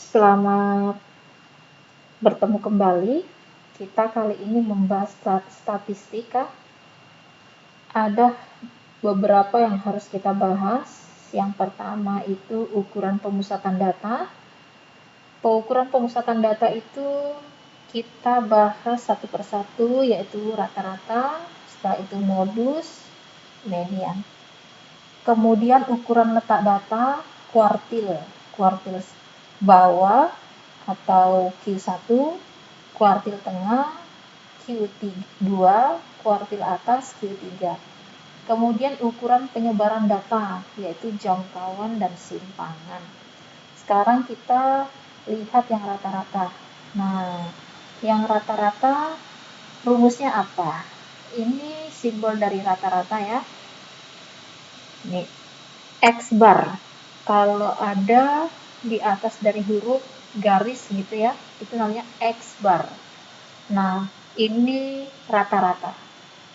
Selamat bertemu kembali. Kita kali ini membahas statistika. Ada beberapa yang harus kita bahas. Yang pertama itu ukuran pemusatan data. Pengukuran pemusatan data itu kita bahas satu persatu, yaitu rata-rata, setelah itu modus, median. Kemudian ukuran letak data, kuartil bawah atau Q1, kuartil tengah, Q2, kuartil atas, Q3. Kemudian ukuran penyebaran data, yaitu jangkauan dan simpangan. Sekarang kita lihat yang rata-rata. Nah, yang rata-rata rumusnya apa? Ini simbol dari rata-rata ya. Ini X bar. Kalau ada di atas dari huruf garis gitu ya, itu namanya X bar. Nah, ini rata-rata.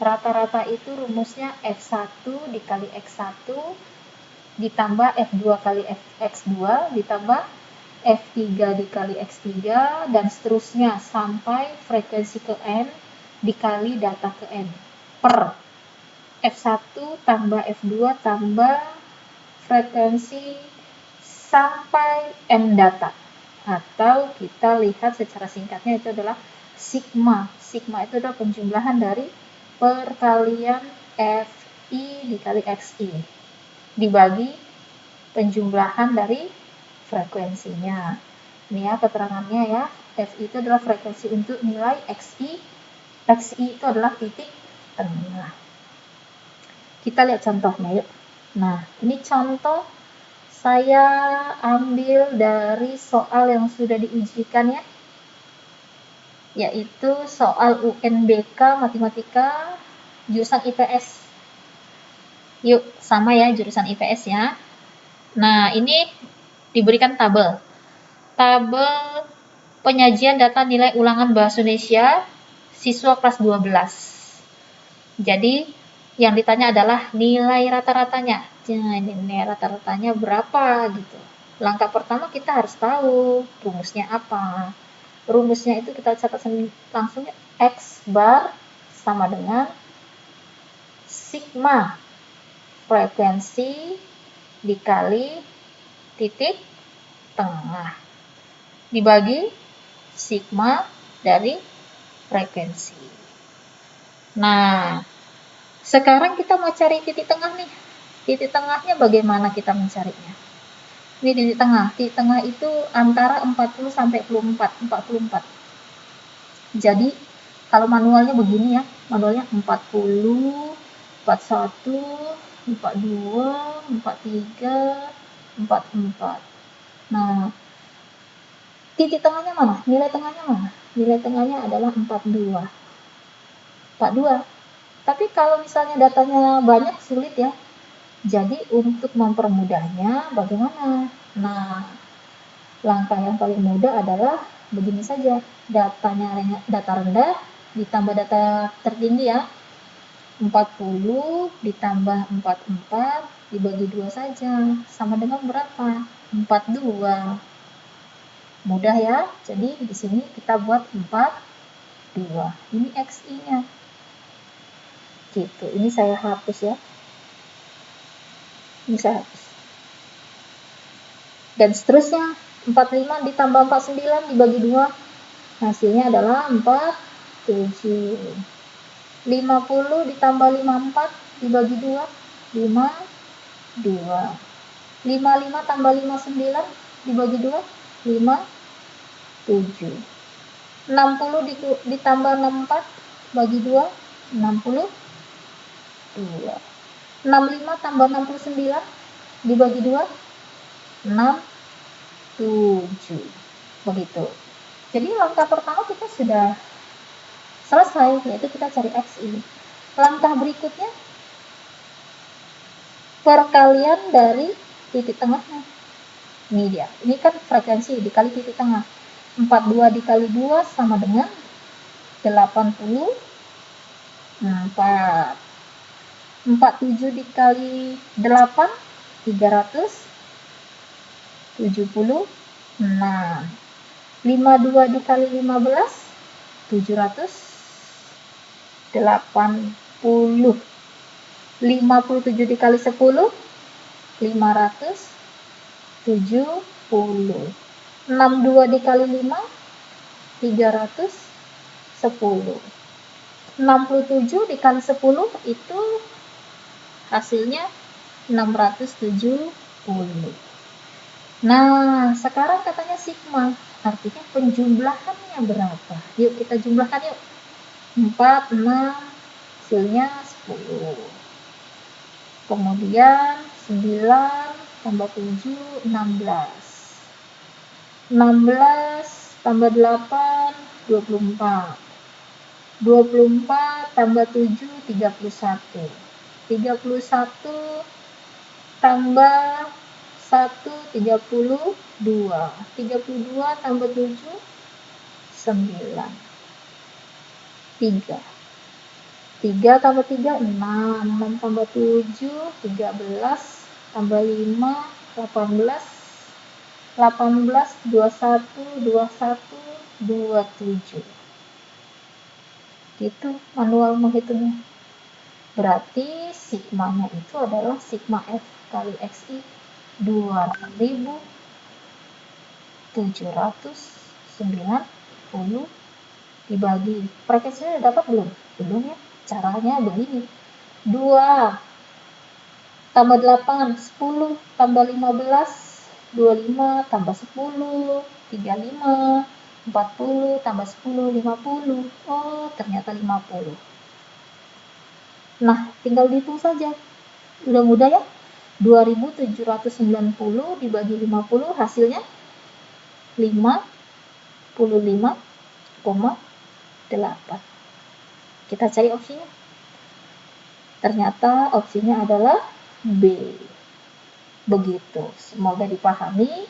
Rata-rata itu rumusnya F1 dikali X1 ditambah F2 kali X2 ditambah F3 dikali X3 dan seterusnya sampai frekuensi ke N dikali data ke N per F1 tambah F2 tambah frekuensi sampai M data. Atau kita lihat secara singkatnya itu adalah sigma. Sigma itu adalah penjumlahan dari perkalian Fi dikali Xi dibagi penjumlahan dari frekuensinya. Ini ya keterangannya ya. Fi itu adalah frekuensi untuk nilai Xi. Xi itu adalah titik tengah. Kita lihat contohnya yuk. Nah, ini contoh saya ambil dari soal yang sudah diujikan ya, yaitu soal UNBK Matematika jurusan IPS. Yuk, sama ya jurusan IPS ya. Nah, ini diberikan tabel penyajian data nilai ulangan bahasa Indonesia siswa kelas 12. Jadi, yang ditanya adalah nilai rata-ratanya. Nah, nilai rata-ratanya berapa gitu. Langkah pertama kita harus tahu rumusnya apa. Rumusnya itu kita catat langsung X bar sama dengan sigma frekuensi dikali titik tengah dibagi sigma dari frekuensi. Nah, sekarang kita mau cari titik tengah nih. Titik tengahnya bagaimana kita mencarinya? Ini titik tengah. Titik tengah itu antara 40 sampai 44. Jadi, kalau manualnya begini ya. Manualnya 40, 41, 42, 43, 44. Nah, titik tengahnya mana? Nilai tengahnya mana? Nilai tengahnya adalah 42. 42. Tapi kalau misalnya datanya banyak sulit ya. Jadi untuk mempermudahnya bagaimana? Nah, langkah yang paling mudah adalah begini saja. Data rendah ditambah data tertinggi ya. 40 ditambah 44 dibagi 2 saja. Sama dengan berapa? 42. Mudah ya. Jadi di sini kita buat 42. Ini Xi-nya. Gitu. Ini saya hapus ya. Ini saya hapus. Dan seterusnya 45 ditambah 49 dibagi 2. Hasilnya adalah 47. 50 ditambah 54 dibagi 2. 52. 55 tambah 59 dibagi 2. 57. 60 ditambah 64 bagi 2. 62. 65 tambah 69 dibagi 2. 67. Begitu. Jadi langkah pertama kita sudah selesai, yaitu kita cari Xi. Langkah berikutnya perkalian dari titik tengahnya. Ini dia. Ini kan frekuensi dikali titik tengah. 42 dikali 2 sama dengan 84. 47 dikali 8 370. Nah, 52 dikali 15, 780. 57 dikali 10, 570. 62 dikali 5, 310. 67 dikali 10 itu hasilnya 670. Nah, sekarang katanya sigma, artinya penjumlahannya berapa? Yuk kita jumlahkan yuk. 4, 6, hasilnya 10. Kemudian 9 tambah 7, 16. 16 tambah 8, 24. 24 tambah 7, 31. 31 tambah 1, 32. 32 tambah 7, 9. 3. 3 tambah 3, 6. 6 tambah 7, 13. Tambah 5, 18. 18, 21, 21, 27. Gitu manual menghitungnya. Berarti sigmanya itu adalah sigma F kali XI 2790 dibagi. Frekuensinya dapat belum? Belum ya. Caranya begini. 2 tambah 8, 10 tambah 15, 25 tambah 10, 35, 40 tambah 10, 50. Oh, ternyata 50. Nah, tinggal dihitung saja. Udah mudah ya. 2790 dibagi 50 hasilnya 55,8. Kita cari opsinya. Ternyata opsinya adalah B. Begitu. Semoga dipahami.